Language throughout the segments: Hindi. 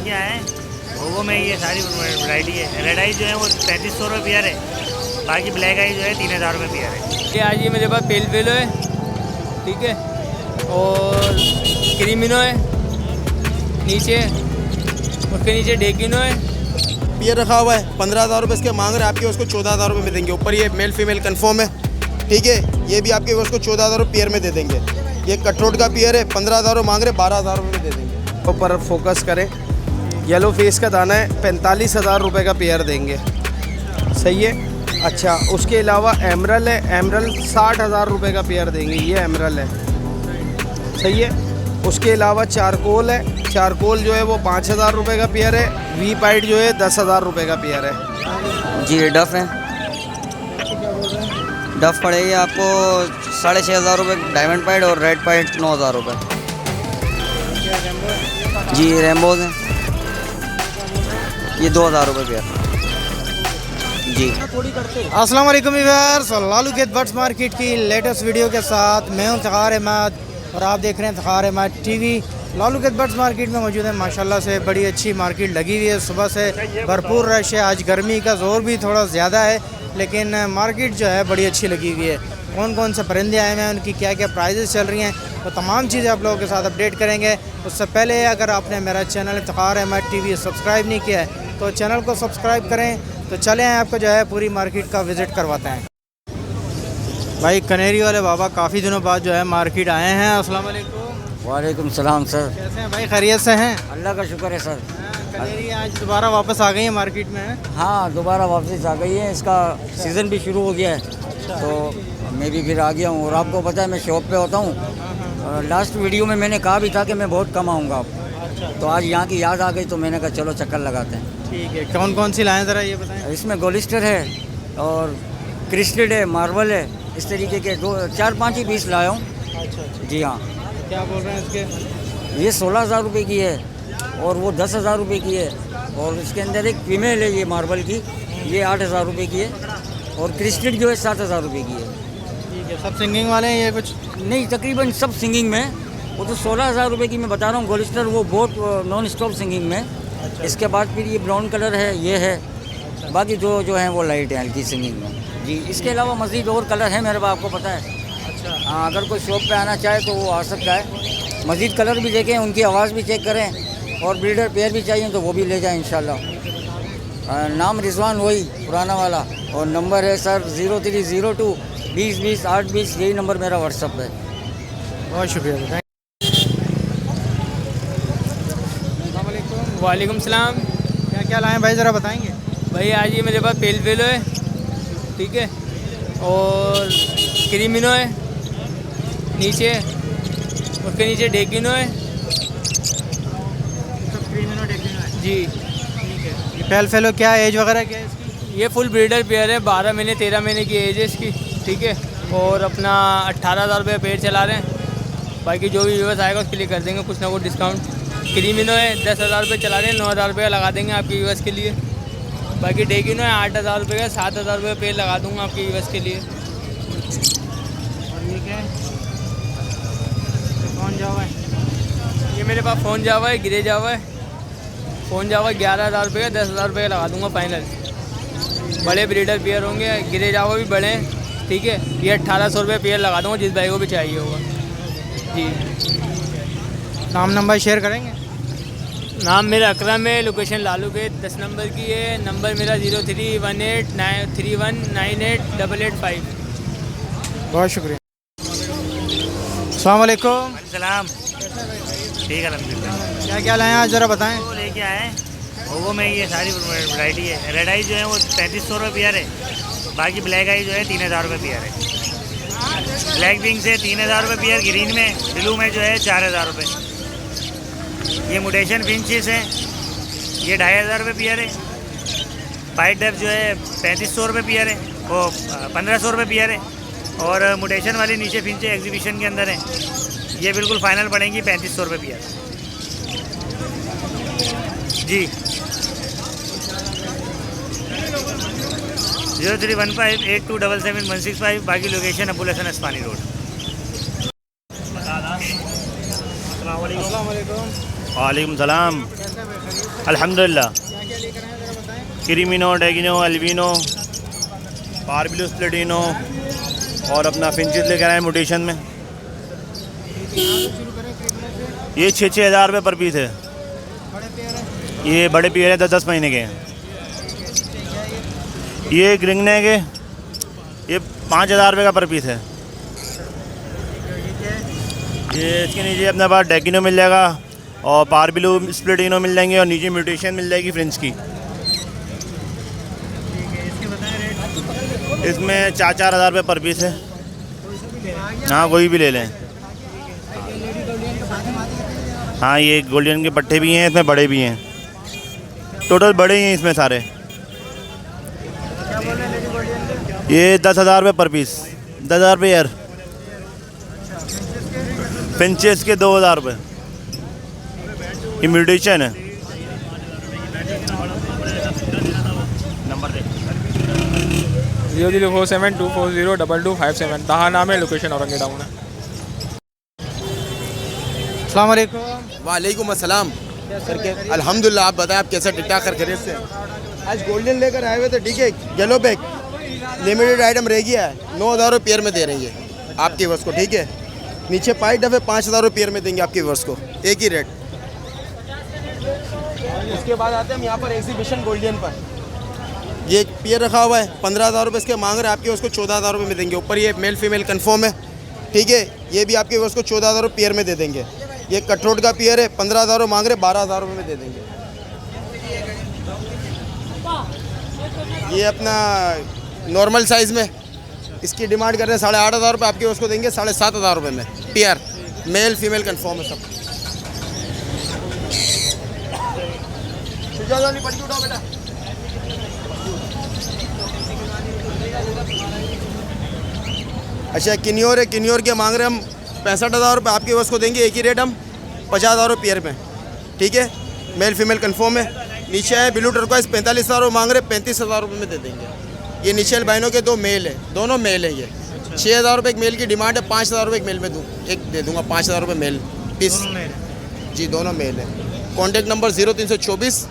लेके आए हैं। वो में ये सारी वैरायटी है। रेड आई जो है वो 3500 रुपये पेयर है, बाकी ब्लैक आई जो है 3000 रुपये पेयर है। ये आज ये मेरे पास पेल पेलो है, ठीक है, और क्रीमिनो है नीचे, उसके नीचे डेकिनो है। पियर रखा हुआ है 15,000 रुपये इसके मांग रहे हैं, आपके उसको 14,000 रुपये में देंगे। ऊपर ये मेल फीमेल कंफर्म है, ठीक है। ये भी आपके उसको 14,000 रुपये पेयर में दे देंगे। ये कटरोट का पियर है, 15,000 मांग रहे, 12,000 रुपये में दे देंगे। ऊपर फोकस करें, येलो फेस का दाना है, 45,000 रुपये का पेयर देंगे, सही है। अच्छा, उसके अलावा एमरल है, एमरल 60,000 रुपये का पेयर देंगे, ये एमरल है, सही है। उसके अलावा चारकोल है, चारकोल जो है वो 5,000 रुपये का पेयर है। वी पाइट जो है 10,000 रुपये का पेयर है। जी डफ है, डफ पड़ेगी आपको 6,500 रुपये डायमंड पाइट, और रेड पाइट 9,000 रुपये। जी रेम्बोज हैं, ये 2,000 रुपये पेयर। जी अस्सलाम वालेकुम viewers, Lalu gate birds market की लेटेस्ट वीडियो के साथ मैं हूं तखार अहमद और आप देख रहे हैं Takhar Ahmed TV. Lalu gate birds market में मौजूद है। माशाल्लाह से बड़ी अच्छी मार्केट लगी हुई है, सुबह से भरपूर रश है। आज गर्मी का ज़ोर भी थोड़ा ज़्यादा है, लेकिन मार्केट जो है बड़ी अच्छी लगी हुई है। कौन कौन से परिंदे आए हुए हैं, उनकी क्या क्या प्राइजेस चल रही हैं, तो तमाम चीज़ें आप लोगों के साथ अपडेट करेंगे। उससे पहले अगर आपने मेरा channel Takhar Ahmed TV subscribe नहीं किया है तो चैनल को सब्सक्राइब करें। तो चले हैं आपको जो है पूरी मार्केट का विज़िट करवाते हैं। भाई कनेरी वाले बाबा काफ़ी दिनों बाद जो है मार्केट आए हैं। अस्सलाम वालेकुम। वालेकुम सलाम सर। कैसे हैं भाई, खैरियत से हैं? अल्लाह का शुक्र है सर। कनेरी आज दोबारा वापस आ गई है मार्केट में? हाँ, दोबारा वापस आ गई है, इसका सीज़न भी शुरू हो गया है, तो मैं भी फिर आ गया हूँ। और आपको पता है मैं शॉप पे होता हूँ। लास्ट वीडियो में मैंने कहा भी था कि मैं बहुत कम आऊँगा, तो आज यहाँ की याद आ गई तो मैंने कहा चलो चक्कर लगाते हैं। ठीक है, कौन कौन सी लाएँ ज़रा ये बताएं। इसमें गोलिस्टर है और क्रिस्टल है, मार्बल है, इस तरीके के 4-5 ही पीस लाया हूँ। अच्छा, जी हाँ। क्या बोल रहे हैं इसके? ये 16,000 रुपये की है और वो 10,000 रुपये की है। और इसके अंदर एक फीमेल है ये मार्बल की, ये 8,000 रुपये की है। और क्रिस्टल जो है 7,000 रुपये की है। ठीक है, सब सिंगिंग वाले हैं ये कुछ? नहीं, तकरीबन सब सिंगिंग में। वो तो 16,000 रुपये की मैं बता रहा हूँ गोलिस्टर, वो बहुत नॉन स्टॉप सिंगिंग में। अच्छा। इसके इसके बाद फिर ये ब्राउन कलर है, ये है। अच्छा। बाकी जो हैं वो लाइट है, हल्की सिंगिंग में। जी, इसके अलावा मज़ीद और कलर है मेरे पास, आपको पता है। अच्छा। हाँ, अगर कोई शॉप पे आना चाहे तो वो आ सकता है। मज़ीद कलर भी देखें, उनकी आवाज़ भी चेक करें, और ब्रीडर पेयर भी चाहिए तो वो भी ले जाएं इंशाल्लाह। नाम रिजवान वही पुराना वाला, और नंबर है सर 0302 20 20 8 20। यही नंबर मेरा व्हाट्सअप है। बहुत शुक्रिया। वालेकुम सलाम। क्या क्या लाएँ भाई, ज़रा बताएंगे? भाई आज ये मेरे पास पेल पेलो है, ठीक है, और क्रीमिनो है नीचे, उसके नीचे डेकिनो है। जी ठीक है। ये पेल फेलो क्या एज वगैरह क्या है इसकी? ये फुल ब्रीडर पेयर है, 12 महीने 13 महीने की एज है इसकी, ठीक है। और अपना 18,000 रुपये पेड़ चला रहे हैं। बाकी जो भी व्यूअर्स आएगा उसके लिए कर देंगे कुछ ना कुछ डिस्काउंट। क्रीमिनो है 10,000 रुपये चला रहे हैं, 9,000 रुपये लगा देंगे आपके व्यूअर्स के लिए। बाकी डेकिनो है 8,000 रुपये का, 7,000 रुपये पेड़ लगा दूँगा आपके व्यूअर्स के लिए। ठीक है। कौन जावा है? ये मेरे पास फ़ोन जावा है, गिरे जावा है। फ़ोन जावा 11,000 रुपये का, 10,000 रुपये का लगा दूँगा फाइनल। बड़े ब्रीडर पेयर होंगे, गिरे जावा भी बड़े हैं, ठीक है। ये 1,800 रुपये पेयर लगा दूँगा जिस भाई को भी चाहिए होगा। जी, नाम नंबर शेयर करेंगे? नाम मेरा अकरम है, लोकेशन लालू गेट 10 नंबर की है। नंबर मेरा 031831988885। बहुत शुक्रिया। अस्सलाम वालेकुम। सलाम। ठीक है, अलहमदिल्ला। क्या क्या लाएँ आज, ज़रा बताएं। वो लेके आए हैं। वो में ये सारी वैरायटी है। रेड आई जो है वो 3500 रुपये पेयर है, बाकी ब्लैक आई जो है 3000 रुपये पेयर है। ब्लैक विंग से 3000 रुपये पेयर, ग्रीन में, ब्लू में जो है 4000 रुपये। ये मुटेशन फिंचेस हैं, ये 2500 रुपये पेयर है। वाइट डब जो है 3500 रुपये पेयर है, वो 1500 रुपये पेयर है। और मुटेशन वाली नीचे फिंचे एग्जीबिशन के अंदर हैं, ये बिल्कुल फाइनल पड़ेंगी 3500 रुपये पेयर। जी 031582777165। बाकी लोकेशन अबुल हसन अस्मानी रोड। अस्सलाम वालेकुम। वालेकुम सलाम। कैसे हैं भाई, खैरियत अल्हम्दुलिल्लाह। क्रीमिनो, डेगिनो, अल्बिनो, पारबिलो, स्प्लिटिनो और अपना फिंचेस लेकर आए म्यूटेशन में। ये 6-6 हज़ार रुपये पर पीस है। ये बड़े पेयर हैं 10-10 महीने के हैं। ये ग्रिंगने के ये 5,000 रुपये का पर पीस है। ये इसके नीचे अपने पास डेगिनो मिल जाएगा और पारबिलो, स्प्लिटिनो मिल जाएंगे और नीचे म्यूटेशन मिल जाएगी फ्रेंच की। इसमें 4-4 हज़ार रुपये पर पीस है। हाँ, कोई भी ले लें। हाँ, ये गोल्डन के पट्टे भी हैं, इसमें बड़े भी हैं। टोटल बड़े ही हैं इसमें सारे। ये 10,000 रुपये पर पीस, 10,000 रुपये यार। फिंचेस के 2,000 रुपये। ये म्यूटेशन है। नंबर दे 00472402257। तहा नाम है, लोकेशन औरंगे टाउन है। अस्सलाम वालेकुम। वालेकुम अस्सलाम। करके अल्हम्दुलिल्लाह। आप बताएं, आप कैसा टिकटा कर खरीद से? आज गोल्डन लेकर आए हुए थे, ठीक है। येलो बैग लिमिटेड आइटम रह गया है, 9,000 रुपये पेयर में दे रही है आपके वर्ष को, ठीक है। नीचे पाइट डफे 5,000 रुपये पेयर में देंगे आपके वर्ष को, एक ही रेट। उसके बाद आते हैं हम यहाँ पर एग्जीबिशन गोल्डन पर। ये पेयर रखा हुआ है, 15,000 रुपये इसके मांग रहे हैं, आपके उसको 14,000 रुपये में देंगे। ऊपर ये मेल फीमेल कन्फर्म है, ठीक है। ये भी आपके उसको 14,000 रुपये पेयर में दे देंगे। ये कटरोट का पेयर है, 15,000 रुपये मांग रहे, 12,000 रुपये में दे देंगे। ये अपना नॉर्मल साइज़ में इसकी डिमांड कर रहे हैं 8,500 रुपये, आपके उसको देंगे 7,500 रुपये में। पेयर मेल फीमेल कन्फर्म है सब। बेटा अच्छा, किन्योर है, किन्योर के मांग रहे हम 65,000 रुपये, आपके उसको देंगे एक ही रेट हम 50,000 रुपये पेयर में, ठीक है। मेल फीमेल कन्फर्म है। नीचे है ब्लू टर्कोइज 45,000 रुपये मांग रहे, 35,000 रुपये में दे देंगे। ये नीचे अल्बाइनो के 2 मेल है, दोनों मेल है। ये 6,000 रुपये एक मेल की डिमांड है, 5,000 रुपये एक मेल में दूँ, एक दे दूँगा 5,000 रुपये मेल पीस। जी, दोनों मेल है। Contact number 0324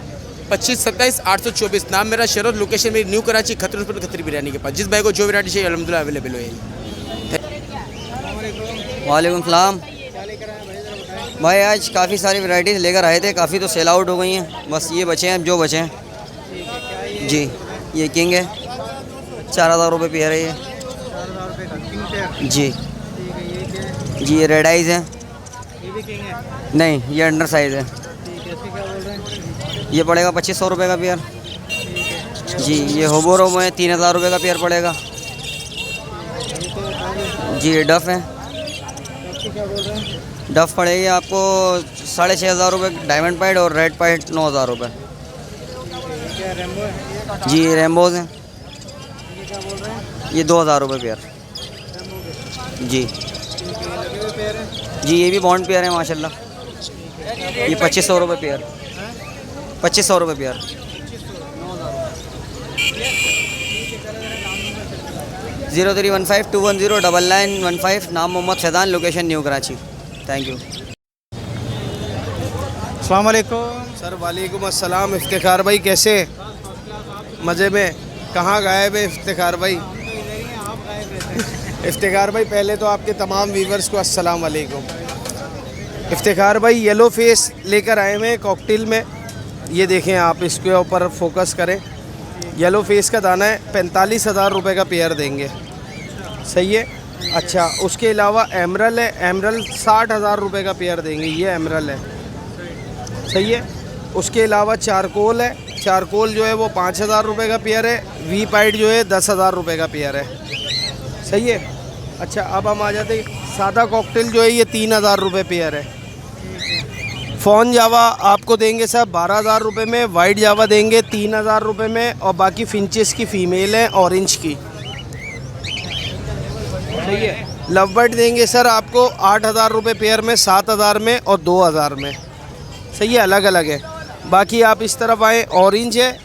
25 27 824। नाम मेरा शरद, लोकेशन मेरी न्यू कराची खतरी पर खतरी बिरयानी के पास। जिस भाई को जो वैरायटी चाहिए अल्हम्दुलिल्लाह अवेलेबल हो। वालेकुम सलाम भाई। आज काफ़ी सारी वैरायटीज़ लेकर आए थे, काफ़ी तो सेल आउट हो गई हैं, बस ये बचे हैं जो बचे हैं। जी, ये किंग है, 4,000 रुपये पेयर है ये। जी जी, ये रेड आइज़ है। नहीं, ये अंडर साइज़ है। ये पड़ेगा 2,500 रुपये का पेयर। जी, ये होबोरोमो है, 3,000 रुपये का पेयर पड़ेगा। जी, ये डफ़ है, डफ़ पड़ेगी आपको 6,500 रुपये डायमंड पाइट और रेड पाइट 9,000 रुपये। जी, ये रेम्बोज हैं, ये 2,000 रुपये पेयर। जी जी, ये भी बॉन्ड पेयर है माशाल्लाह। ये 2,500 रुपये पेयर, 2,500 रुपये पेयर। 031521099915। नाम Mohammad Faizan, location new Karachi. Thank you. अस्सलाम वालेकुम। सर वालेकुम अस्सलाम। इफ्तिखार भाई कैसे? मज़े में? कहाँ गायब है इफ्तिखार भाई? इफ्तिखार भाई पहले तो आपके तमाम व्यूवर्स को अस्सलाम वालेकुम। इफ्तिखार भाई येलो फेस लेकर आए हुए कॉकटेल में, ये देखें आप, इसके ऊपर फोकस करें। येलो फेस का दाना है, 45,000 रुपये का पेयर देंगे, सही है। अच्छा, उसके अलावा एमरल है, एमरल 60,000 रुपये का पेयर देंगे, ये एमरल है, सही है। उसके अलावा चारकोल है, चारकोल जो है वो 5,000 रुपये का पेयर है। वी पाइट जो है 10,000 रुपये का पेयर है, सही है। अच्छा, अब हम आ जाते हैं सादा कॉकटेल जो है ये 3,000 रुपये पेयर है। फ़ॉन जावा आपको देंगे सर 12,000 रुपये में, वाइट जावा देंगे 3,000 रुपये में, और बाकी फिंचेस की फ़ीमेल है, ऑरेंज की, सही है। लव बर्ड देंगे सर आपको 8,000 रुपये पेयर में, 7,000 में और 2,000 में, सही है, अलग अलग है। बाकी आप इस तरफ आए, ऑरेंज है,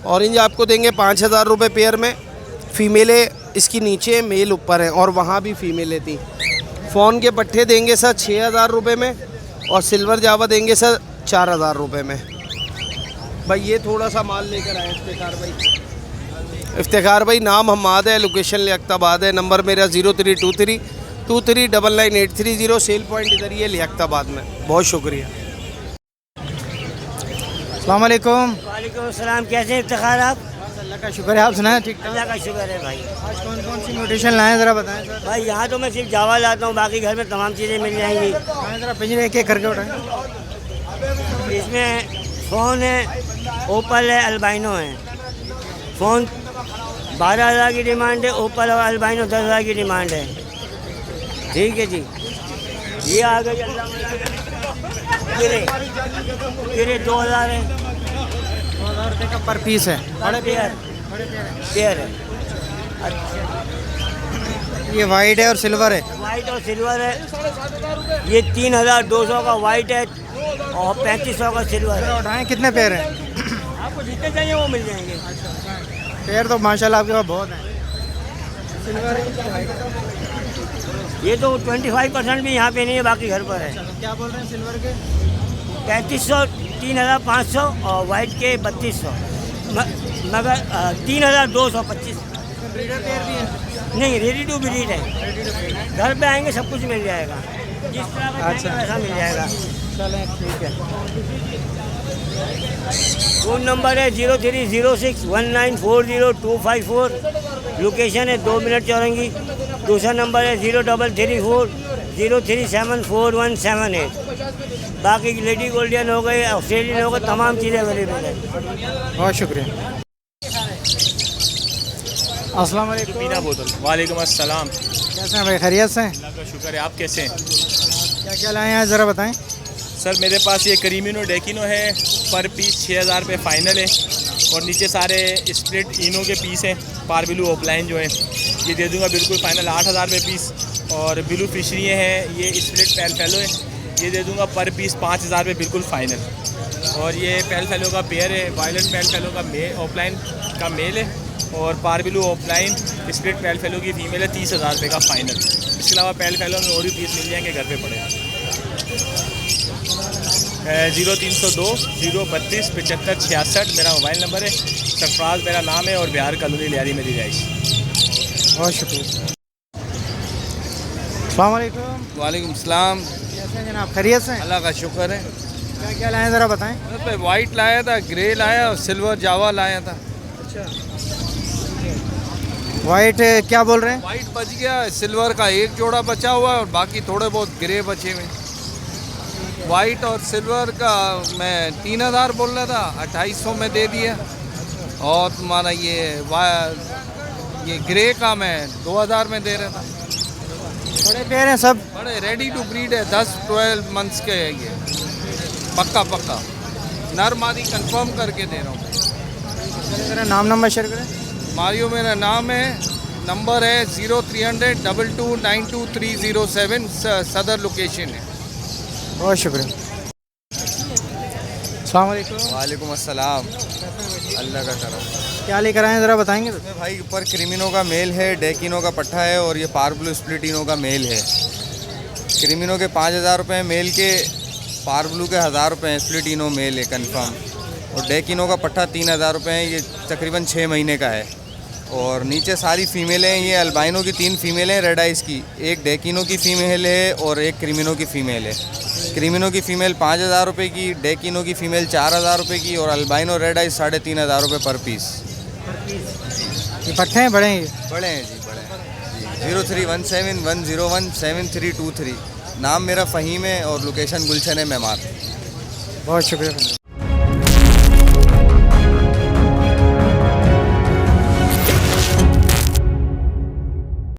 ऑरेंज आपको देंगे 5,000 रुपये पेयर में। फ़ीमेलें इसकी नीचे, मेल ऊपर है, और वहाँ भी फ़ीमेलें थी। फ़ोन के पट्टे देंगे सर 6,000 रुपये में, और सिल्वर जावा देंगे सर 4,000 रुपये में, भाई ये थोड़ा सा माल लेकर आए इफ्तिखार भाई। इफ्तिखार भाई नाम हमाद है, लोकेशन लियाकताबाद है, नंबर मेरा 0323299830, सेल पॉइंट इधर ही है लियाकताबाद में। बहुत शुक्रिया। अस्सलाम वालेकुम। वालेकुम अस्सलाम। कैसे इफ्तिखार आप? अल्लाह का शुक्र है, आप सुनाएं ठीक ठाक? अल्लाह का शुक्र है भाई। आज कौन कौन सी म्यूटेशन लाए ज़रा बताएं सर। भाई यहाँ तो मैं सिर्फ जावा लाता हूँ, बाकी घर में तमाम चीज़ें मिल जाएंगी। आए ज़रा पिंजरे एक एक करके उठाएं। इसमें फ़ोन है, ओपल है, अल्बाइनो है। फ़ोन 12,000 की डिमांड है, ओपल और अल्बाइनो 10,000 की डिमांड है। ठीक है जी। ये आ गई गिरे 2,000 है। 2,000 रुपये का पर पीस है। बड़े पेयर है। अच्छा, ये वाइट है और सिल्वर है। वाइट और सिल्वर है। ये 3,200 का वाइट है और 3,500 का सिल्वर है। उठाएं कितने पेयर हैं? आपको जितने चाहिए वो मिल जाएंगे। पेयर तो माशाल्लाह आपके पास बहुत हैं। सिल्वर ये तो 25% भी यहाँ पे नहीं है, बाकी घर पर है। क्या बोल रहे हैं सिल्वर के? 3,500, 3,500 और वाइट के 3,200, मगर 3,225। ब्रीडर पेयर भी है? नहीं, रेडी टू ब्रीड है। घर पे आएंगे सब कुछ मिल जाएगा, जिस तरह का अच्छा। चाहेंगे वैसा मिल जाएगा। चलें ठीक है। फ़ोन नंबर है 030619402554। लोकेशन है 2 मिनट चौरंगी। दूसरा नंबर है 033403741778। बाकी लेडी गोल्डियन हो गए, ऑस्ट्रेलियन हो गए, तमाम चीज़ें अवेलेबल है। बहुत शुक्रिया। अस्सलाम वालेकुम। बिना बोतल। वालेकुम अस्सलाम। कैसे हैं भाई, खैरियत से हैं? अल्लाह का शुक्र है। आप कैसे हैं? क्या क्या लाए हैं ज़रा बताएं। सर मेरे पास ये करीमिनो डेकिनो है, पर पीस 6,000 रुपये फ़ाइनल है, और नीचे सारे स्प्लिट इनो के पीस हैं। पारबिलू ऑफलाइन जो है ये दे दूंगा बिल्कुल फ़ाइनल 8,000 रुपये पीस। और ब्लू फिशरी हैं, ये स्प्लिट पेल फेलो है, ये दे दूंगा पर पीस 5,000 रुपये बिल्कुल फ़ाइनल। और ये पेल फेलो का पेयर है, वायलेट पेल फेलो का ऑफलाइन का मेल है, और पारबिलू ऑफलाइन स्प्लिट पेल फेलो की फ़ीमेल है, 30,000 रुपये का फ़ाइनल। इसके अलावा पेल फेलो में और भी पीस मिल जाएंगे घर पे पड़े। 0302 032 75 66 मेरा मोबाइल नंबर है। सरफराज मेरा नाम है और बिहार कॉलोनी लियारी में रिहाइश। बहुत शुक्रिया। अस्सलाम वालेकुम। वालेकुम सलाम। कैसे हैं जनाब, खैरियत से हैं? अल्लाह का शुक्र है। क्या क्या लाए हैं ज़रा बताएं। तो वाइट लाया था, ग्रे लाया और सिल्वर जावा लाया था। अच्छा, वाइट क्या बोल रहे हैं? वाइट बच गया, सिल्वर का एक जोड़ा बचा हुआ है और बाकी थोड़े बहुत ग्रे बचे हुए। वाइट और सिल्वर का मैं 3,000 बोल रहा था, 2,800 में दे दिया। और तुम्हारा ये ग्रे का मैं 2,000 में दे रहा था। बड़े पेयर हैं सब? बड़े रेडी टू ब्रीड है, 10-12 मंथ्स के है ये। पक्का नर मादी कंफर्म करके दे रहा हूँ। मेरा नाम नंबर शेयर करें। मारियो मेरा नाम है, नंबर है 030022923007, सदर लोकेशन है। बहुत शुक्रिया। अस्सलाम वालेकुम। वालेकुम अस्सलाम। अल्लाह का करम। क्या लेकर आए हैं ज़रा बताएंगे? इसमें भाई ऊपर क्रिमिनो का मेल है, डेकिनो का पट्ठा है, और ये पारब्लू स्प्लिटिनो का मेल है। क्रिमिनो के 5,000 रुपये हैं मेल के, पारब्लू के 1,000 रुपये हैं, स्प्लिटिनो मेल है कन्फर्म। और डेकिनो का पट्ठा 3,000 रुपये है, ये तकरीबन 6 महीने का है। और नीचे सारी फ़ीमेलें हैं, ये अल्बाइनो की 3 फ़ीमेलें हैं रेड आइज़ की, एक डेकिनो की फ़ीमेल है और एक क्रिमिनो की फ़ीमेल है। क्रिमिनो की फ़ीमेल 5,000 रुपये की, डेकिनो की फ़ीमेल 4,000 रुपये की, और अल्बाइनो रेड आइज़ 3,500 रुपये पर पीस। ये पट्टे हैं बड़े हैं ये? बड़े हैं जी, बड़े हैं जी। 031710172323। नाम मेरा फ़हीम है और लोकेशन गुलशन है मेमार। बहुत शुक्रिया।